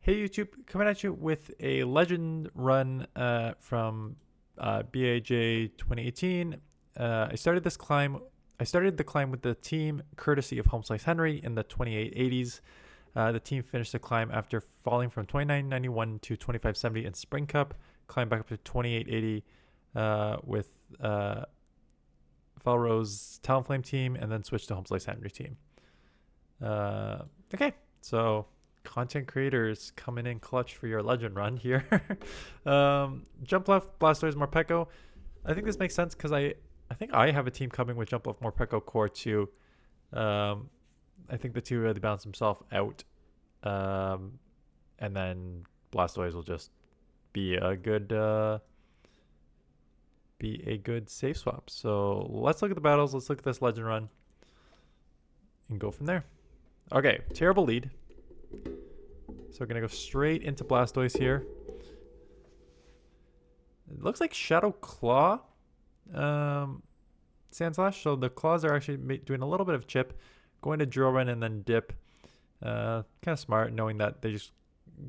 Hey YouTube, coming at you with a legend run from BAJ 2018. I started this climb. I started the climb with the team courtesy of HomeSliceHenry in the 2880s. The team finished the climb after falling from 2991 to 2570 in Spring Cup. Climbed back up to 2880 with Felrose Talonflame team, and then switched to HomeSliceHenry team. Okay, so content creators coming in clutch for your legend run here. Jump left, Blastoise, Morpeko. I think this makes sense because I think I have a team coming with Jump left, Morpeko, Core 2. I think the two really balance themselves out. And then Blastoise will just be a good safe swap. So let's look at the battles. Let's look at this legend run and go from there. Okay, terrible lead. So we're going to go straight into Blastoise here. It looks like Shadow Claw Sandslash. So the claws are actually doing a little bit of chip. Going to Drill Run and then dip. Kind of smart knowing that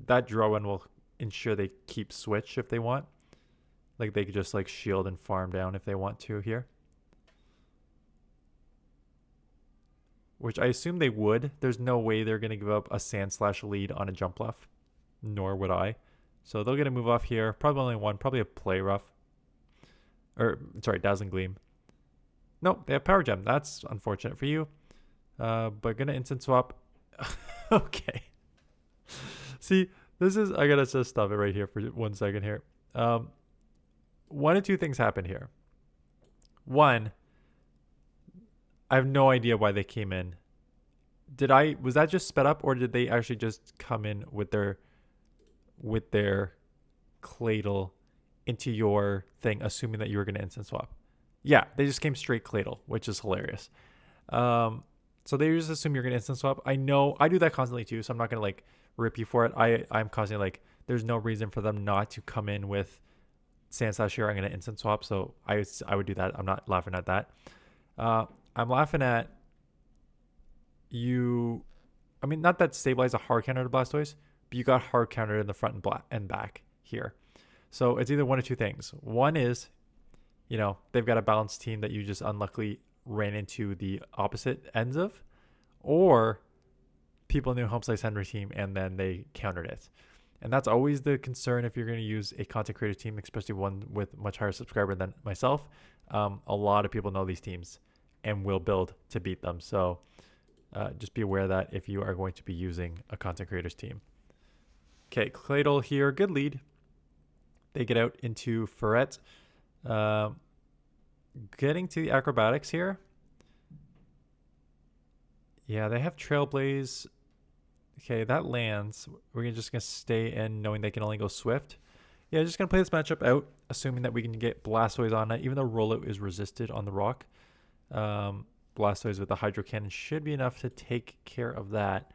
that Drill Run will ensure they keep switch if they want. Like they could just like shield and farm down if they want to here. Which I assume they would. There's no way they're going to give up a Sandslash lead on a Jump Left. Nor would I. So they'll get a move off here. Probably only one. Probably a Play Rough. Or, sorry, Dazzling Gleam. Nope, they have Power Gem. That's unfortunate for you. But going to Instant Swap. Okay. See, this is... I got to just stop it right here for 1 second here. One of two things happened here. One... I have no idea why they came in. Was that just sped up, or did they actually just come in with their Claydol into your thing, assuming that you were going to instant swap? Yeah, they just came straight Claydol, which is hilarious. So they just assume you're going to instant swap. I know I do that constantly too, so I'm not going to like rip you for it. I'm constantly like, there's no reason for them not to come in with Sandslash here. I'm going to instant swap, so I would do that. I'm not laughing at that. I'm laughing at you. I mean, not that Stabilize a hard counter to Blastoise, but you got hard counter in the front and back here. So it's either one of two things. One is, they've got a balanced team that you just unluckily ran into the opposite ends of, or people in the HomeSliceHenry team and then they countered it. And that's always the concern if you're going to use a content creator team, especially one with much higher subscriber than myself. A lot of people know these teams and will build to beat them. So just be aware of that if you are going to be using a content creators team. Okay, Claydol here, good lead. They get out into Ferret. Getting to the acrobatics here. Yeah, they have Trailblaze. Okay, that lands. We're just going to stay in knowing they can only go Swift. Yeah, just going to play this matchup out, assuming that we can get Blastoise on it, even though Rollout is resisted on the rock. Blastoise with the Hydro Cannon should be enough to take care of that.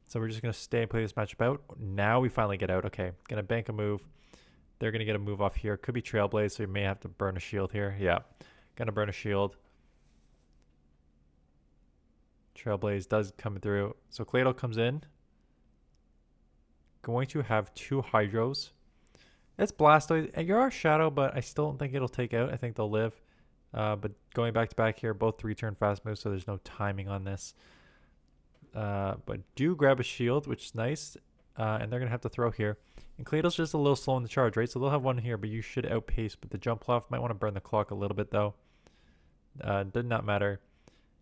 So we're just going to stay and play this matchup out. Now we finally get out. Okay, going to bank a move. They're going to get a move off here. Could be Trailblaze, so you may have to burn a shield here. Yeah, going to burn a shield. Trailblaze does come through. So Claydol comes in. Going to have 2 Hydros. It's Blastoise. And you're our Shadow, but I still don't think it'll take out. I think they'll live. But going back to back here, both 3-turn fast moves, so there's no timing on this. But do grab a shield, which is nice. And they're going to have to throw here. And Claydol's just a little slow in the charge, right? So they'll have one here, but you should outpace with the jump off. Might want to burn the clock a little bit, though. Did not matter.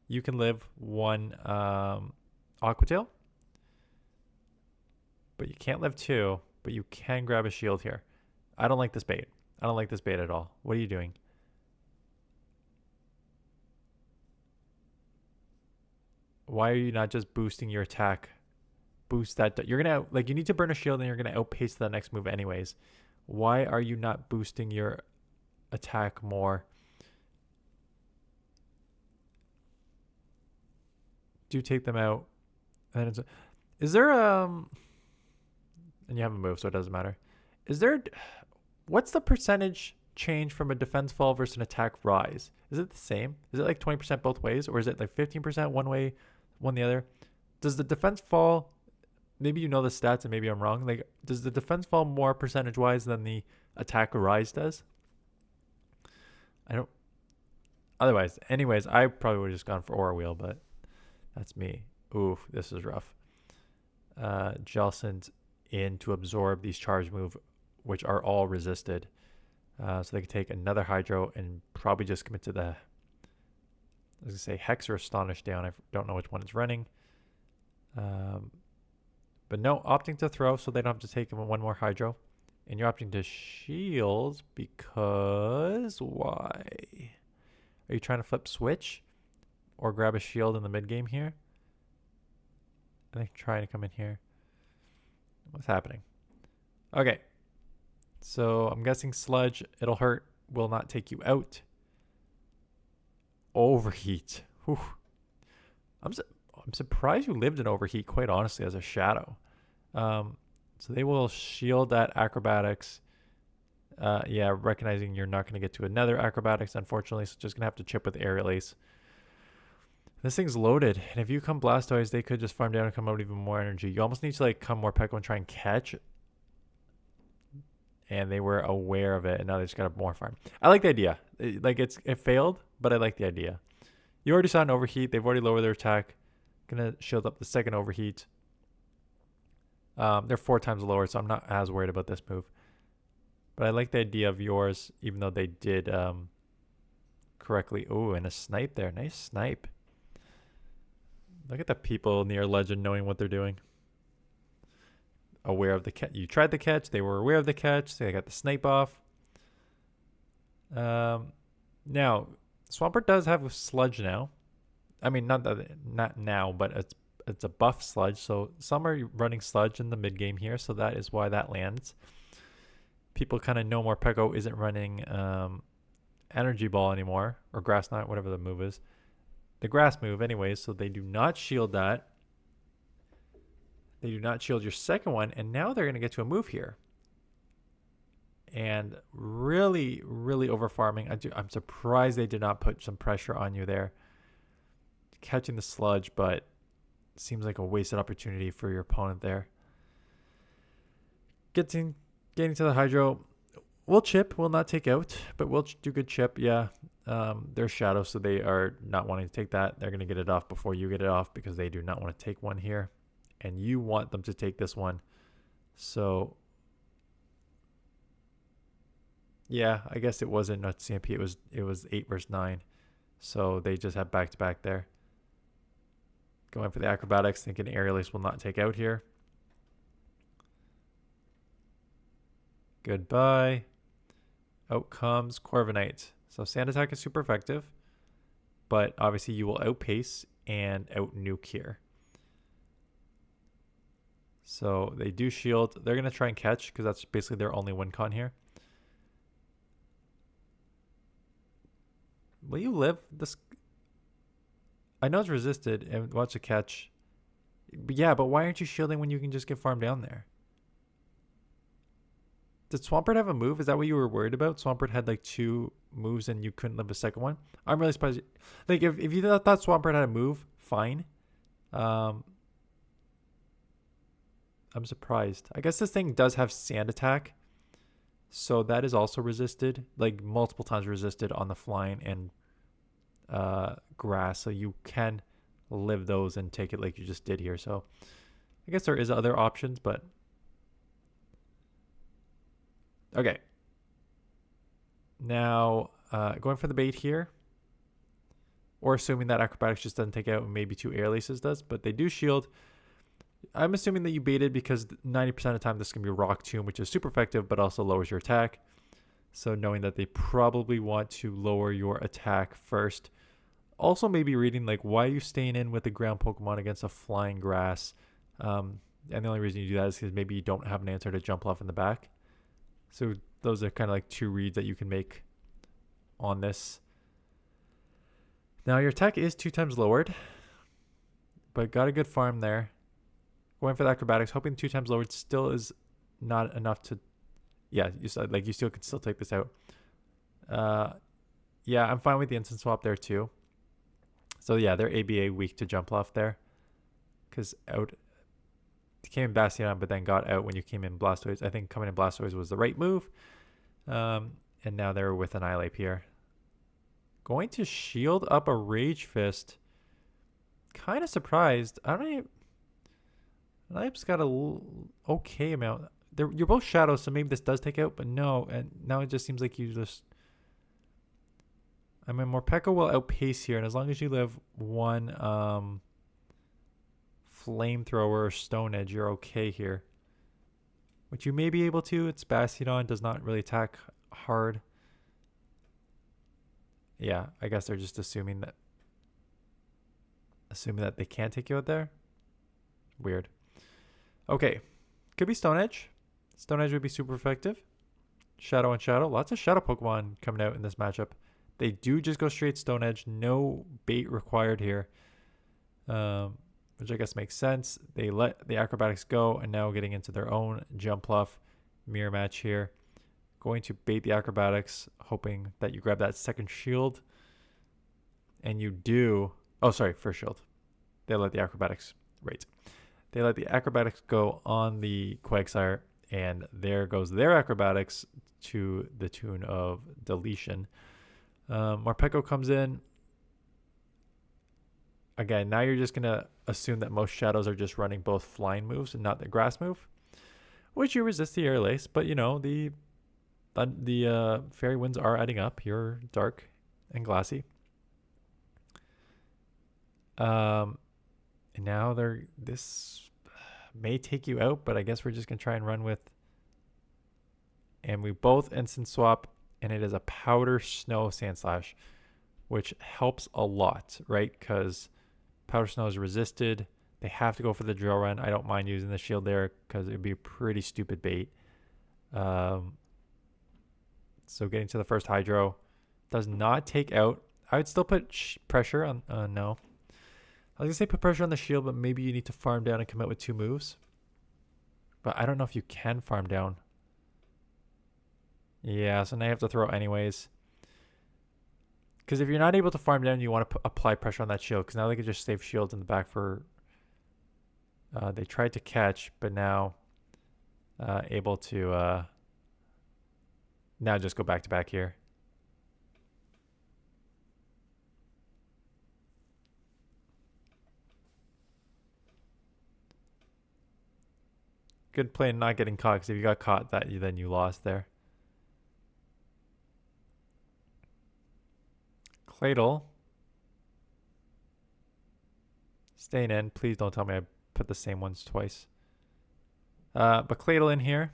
You can live 1 Aqua Tail. But you can't live 2. But you can grab a shield here. I don't like this bait. I don't like this bait at all. What are you doing? Why are you not just boosting your attack? Boost that. You're going to, you need to burn a shield and you're going to outpace the next move anyways. Why are you not boosting your attack more? Do take them out. And is there, and you have a move, so it doesn't matter. What's the percentage change from a defense fall versus an attack rise? Is it the same? Is it like 20% both ways? Or is it like 15% one way, one the other? Does the defense fall maybe you know the stats and maybe I'm wrong. Like, does the defense fall more percentage wise than the attack rise does? I don't. Otherwise, anyways, I probably would have just gone for Aura Wheel, but that's me. Oof, this is rough. Jelson's in to absorb these charge move, which are all resisted. So they could take another Hydro and probably just commit to the, I was going to say Hex or Astonish down. I don't know which one it's running. But no, opting to throw so they don't have to take one more Hydro. And you're opting to shield because why? Are you trying to flip switch or grab a shield in the mid game here? I think trying to come in here. What's happening? Okay. So I'm guessing Sludge, it'll hurt, will not take you out. Overheat. Whew. I'm surprised you lived in Overheat, quite honestly, as a shadow. So they will shield that Acrobatics. Yeah, recognizing you're not going to get to another Acrobatics, unfortunately, so just going to have to chip with Aerial Ace. This thing's loaded, and if you come Blastoise, they could just farm down and come out with even more energy. You almost need to like come more Pekko and try and catch. And they were aware of it, and now they just got a more farm. I like the idea. It failed, but I like the idea. You already saw an Overheat. They've already lowered their attack. Gonna shield up the second Overheat. They're 4 times lower, so I'm not as worried about this move. But I like the idea of yours, even though they did correctly. Oh, and a snipe there. Nice snipe. Look at the people near Legend knowing what they're doing. Aware of the catch. You tried the catch. They were aware of the catch. They got the snipe off. Now, Swampert does have a Sludge now. I mean, not now, but it's a buff Sludge. So some are running Sludge in the mid game here, so that is why that lands. People kind of know more Pekko isn't running Energy Ball anymore, or Grass Knot, whatever the move is. The grass move anyways, so they do not shield that. They do not shield your second one, and now they're going to get to a move here. And really, really over farming. I'm surprised they did not put some pressure on you there. Catching the Sludge, but seems like a wasted opportunity for your opponent there. Getting to the Hydro. We'll chip, we'll not take out, but we'll do good chip, yeah. They're Shadow, so they are not wanting to take that. They're going to get it off before you get it off because they do not want to take one here. And you want them to take this one. So, yeah, I guess it wasn't not CMP. It was 8 versus 9. So they just have back-to-back there. Going for the Acrobatics, thinking Aerial Ace will not take out here. Goodbye. Out comes Corviknight. So Sand Attack is super effective. But obviously you will outpace and out-nuke here. So they do shield. They're going to try and catch because that's basically their only win con here. Will you live this? I know it's resisted and watch a catch. But yeah, but why aren't you shielding when you can just get farmed down there? Did Swampert have a move? Is that what you were worried about? Swampert had like 2 moves and you couldn't live a second one? I'm really surprised. Like if you thought Swampert had a move, fine. I'm surprised. I guess this thing does have Sand Attack. So that is also resisted. Like multiple times resisted on the flying and grass. So you can live those and take it like you just did here. So I guess there is other options, but... Okay. Now, going for the bait here. Or assuming that Acrobatics just doesn't take out and maybe 2 Air Laces does. But they do shield... I'm assuming that you baited because 90% of the time this is going to be Rock Tomb, which is super effective, but also lowers your attack. So knowing that they probably want to lower your attack first. Also maybe reading like, why are you staying in with the ground Pokemon against a flying grass? And the only reason you do that is because maybe you don't have an answer to jump off in the back. So those are kind of like 2 reads that you can make on this. Now your attack is 2 times lowered, but got a good farm there. Going for the Acrobatics, hoping 2 times lowered still is not enough to... Yeah, you still can still take this out. Yeah, I'm fine with the instant swap there too. So yeah, they're ABA weak to jump off there. Because out... came in Bastion, but then got out when you came in Blastoise. I think coming in Blastoise was the right move. And now they're with Annihilate here. Going to shield up a Rage Fist. Kind of surprised. I don't even... Annihilate got a okay amount. You're both shadows, so maybe this does take out, but no. And now it just seems like you just... I mean, Morpeko will outpace here, and as long as you live one Flamethrower or Stone Edge, you're okay here. Which you may be able to. It's Bastiodon, does not really attack hard. Yeah, I guess they're just assuming that they can't take you out there. Weird. Okay. Could be Stone Edge. Stone Edge would be super effective. Shadow and Shadow. Lots of Shadow Pokemon coming out in this matchup. They do just go straight Stone Edge. No bait required here. Which I guess makes sense. They let the Acrobatics go, and now getting into their own Jumpluff mirror match here. Going to bait the Acrobatics, hoping that you grab that second shield. And you do. Oh, sorry, first shield. They let the Acrobatics. Right. They let the Acrobatics go on the Quagsire, and there goes their Acrobatics to the tune of deletion. Morpeko comes in. Again, now you're just going to assume that most shadows are just running both flying moves and not the grass move, which you resist the Air Lace, but you know, the fairy winds are adding up. You're dark and glassy. And now this may take you out, but I guess we're just going to try and run with, and we both instant swap, and it is a Powder Snow Sandslash, which helps a lot, right? Because Powder Snow is resisted. They have to go for the drill run. I don't mind using the shield there because it would be a pretty stupid bait. So getting to the first Hydro does not take out. I would still put pressure on. No. I was going to say put pressure on the shield, but maybe you need to farm down and commit with 2 moves. But I don't know if you can farm down. Yeah, so now you have to throw anyways. Because if you're not able to farm down, you want to apply pressure on that shield. Because now they can just save shields in the back for... they tried to catch, but now able to... now just go back to back here. Good play in not getting caught, because if you got caught, then you lost there. Claydol. Staying in. Please don't tell me I put the same ones twice. But Claydol in here.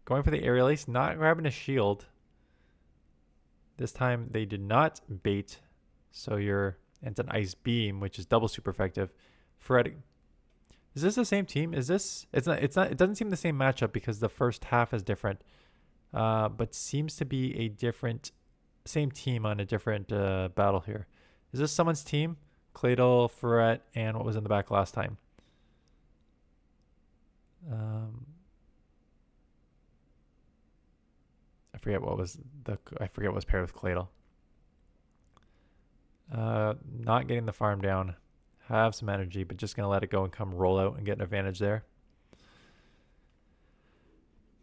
Going for the Aerial Ace, not grabbing a shield. This time they did not bait. So it's an Ice Beam, which is double super effective. Fred, is this the same team? Is this? It's not. It doesn't seem the same matchup because the first half is different. But seems to be a different, same team on a different battle here. Is this someone's team? Claydol, Ferret, and what was in the back last time? I forget what was paired with Claydol. Not getting the farm down. Have some energy, but just gonna let it go and come roll out and get an advantage there.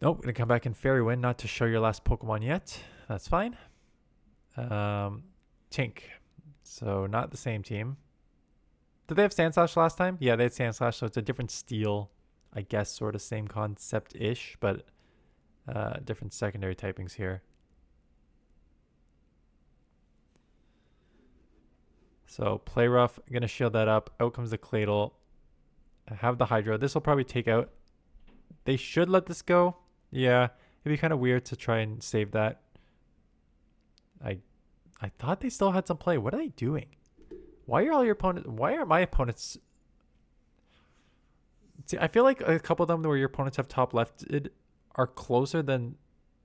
Nope, gonna come back in Fairy Wind, not to show your last Pokemon yet. That's fine. Tink. So not the same team. Did they have Sandslash last time? Yeah, they had Sandslash, so it's a different steel. I guess sort of same concept-ish, but different secondary typings here. So play rough, gonna shield that up. Out comes the Claydol. I have the Hydro. This will probably take out. They should let this go. Yeah, it'd be kind of weird to try and save that. I thought they still had some play. What are they doing? Why are my opponents? See, I feel like a couple of them where your opponents have top lefted are closer than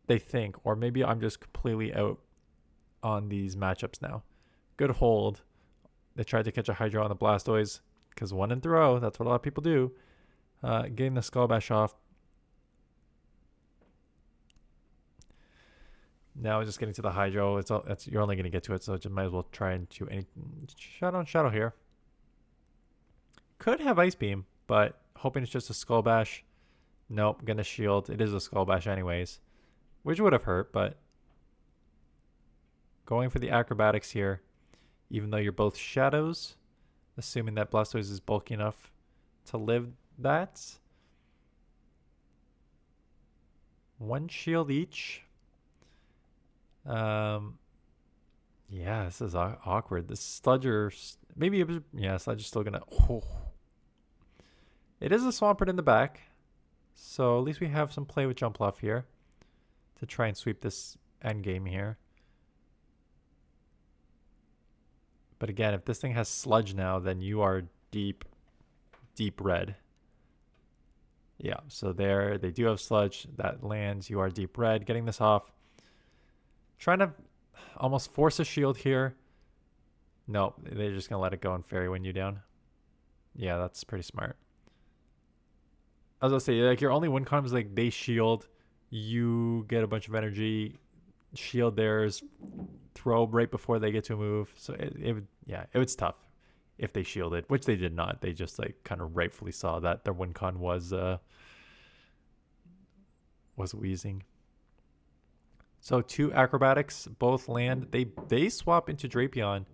they think, or maybe I'm just completely out on these matchups now. Good hold. They tried to catch a Hydro on the Blastoise because 1 and throw. That's what a lot of people do. Getting the Skull Bash off. Now just getting to the Hydro. You're only going to get to it, so just might as well try and do any Shadow on Shadow here. Could have Ice Beam, but hoping it's just a Skull Bash. Nope, gonna shield. It is a Skull Bash anyways, which would have hurt, but going for the acrobatics here, even though you're both shadows, assuming that Blastoise is bulky enough to live that. One shield each. Yeah, this is awkward. This Sludger, maybe it was, yeah, Sludger's still gonna. Oh. It is a Swampert in the back, so at least we have some play with Jumpluff here to try and sweep this end game here. But again, if this thing has Sludge now, then you are deep, deep red. Yeah, so there, they do have Sludge. That lands. You are deep red. Getting this off. Trying to almost force a shield here. Nope, they're just going to let it go and Fairy Wind you down. Yeah, that's pretty smart. I was going to say, like, your only win con is, like, they shield. You get a bunch of energy. Shield theirs. Throw right before they get to a move. So, it was tough if they shielded, which they did not. They just, like, kind of rightfully saw that their win con was wheezing. So 2 acrobatics, both land. They swap into Drapion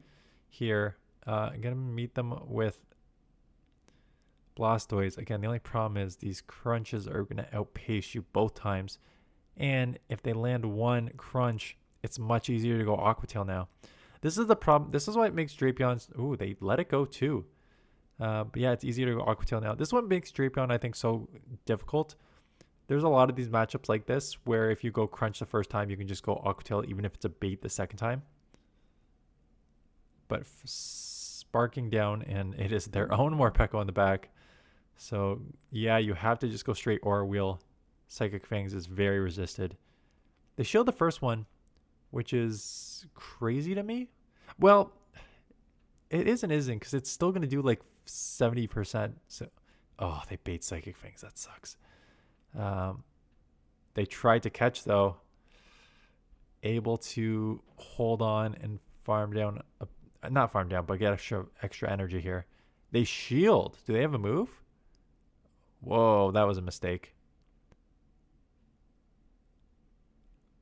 here. I'm gonna meet them with Blastoise. Again, the only problem is these crunches are gonna outpace you both times. And if they land one crunch, it's much easier to go Aqua Tail now. This is the problem. This is why it makes Drapion's. Ooh, they let it go too. But yeah, it's easier to go Aqua Tail now. This one makes Drapion, I think, so difficult. There's a lot of these matchups like this where if you go crunch the first time, you can just go Aqua Tail even if it's a bait the second time. But sparking down, and it is their own Morpeko in the back. So yeah, you have to just go straight Aura Wheel. Psychic Fangs is very resisted. They shield the first one, which is crazy to me. Well, it is and isn't, because it's still going to do like 70%. So, oh, they bait Psychic Fangs. That sucks. They tried to catch, though. Able to hold on and farm down. Not farm down, but get extra energy here. They shield. Do they have a move? Whoa, that was a mistake.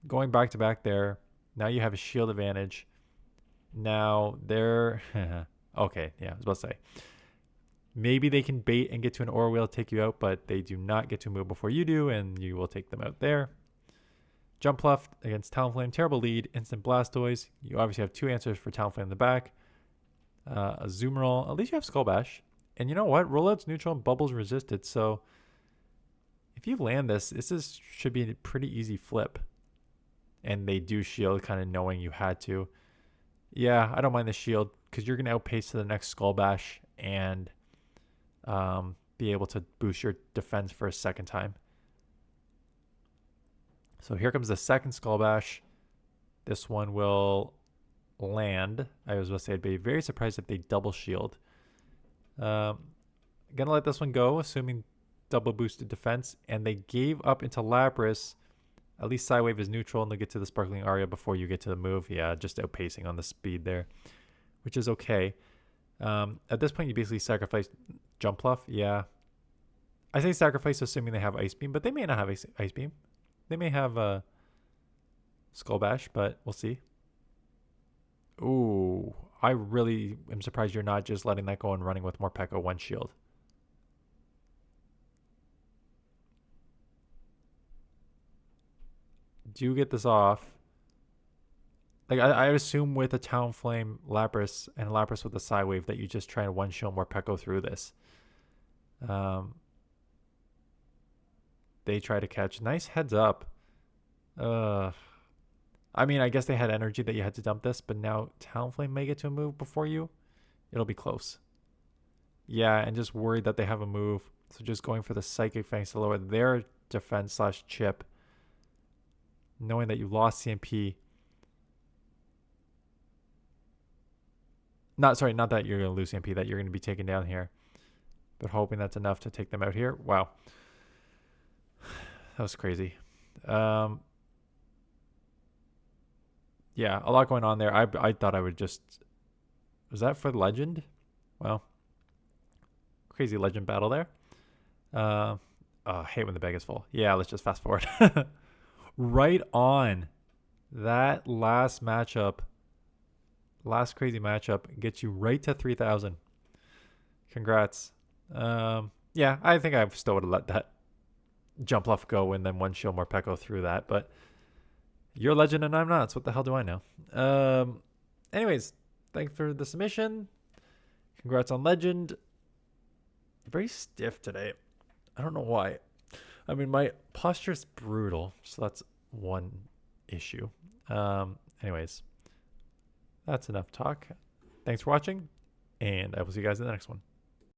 Going back to back there. Now you have a shield advantage. Now they're... okay, yeah, I was about to say. Maybe they can bait and get to an Aura Wheel to take you out, but they do not get to move before you do, and you will take them out there. Jumpluff against Talonflame. Terrible lead. Instant Blastoise. You obviously have 2 answers for Talonflame in the back. A Azumarill. At least you have Skull Bash. And you know what? Rollout's neutral and Bubbles resisted, so if you land this, should be a pretty easy flip. And they do shield, kind of knowing you had to. Yeah, I don't mind the shield, because you're going to outpace to the next Skull Bash and be able to boost your defense for a second time. So here comes the second Skull Bash. This one will land. I was going to say I'd be very surprised if they double shield. Gonna let this one go, assuming double boosted defense. And they gave up into Lapras. At least Psywave is neutral, and they'll get to the Sparkling Aria before you get to the move. Yeah, just outpacing on the speed there, which is okay. At this point, you basically sacrifice Jumpluff. Yeah. I say sacrifice assuming they have Ice Beam, but they may not have Ice Beam. They may have Skull Bash, but we'll see. Ooh, I really am surprised you're not just letting that go and running with Morpeko 1 shield. Do get this off. Like I assume with a Talonflame Lapras and Lapras with a Psywave that you just try and 1-shot Morpeko through this. They try to catch. Nice heads up. I mean, I guess they had energy that you had to dump this, but now Talonflame may get to a move before you. It'll be close. Yeah, and just worried that they have a move. So just going for the Psychic Fangs to lower their defense / chip. Knowing that you lost CMP. Not that you're going to lose CMP, that you're going to be taken down here. But hoping that's enough to take them out here. Wow. That was crazy. yeah, a lot going on there. I thought I would just, was that for legend? Well, crazy legend battle there. Oh, I hate when the bag is full. Yeah, let's just fast forward. Right on. That last matchup, last crazy matchup gets you right to 3,000. Congrats. Yeah, I think I still would have let that jump left go and then one shield Morpeko through that, but you're a legend and I'm not, so what the hell do I know? Anyways, thanks for the submission. Congrats on legend. Very stiff today. I don't know why. I mean, my posture's brutal, so that's one issue. Anyways, that's enough talk. Thanks for watching, and I will see you guys in the next one.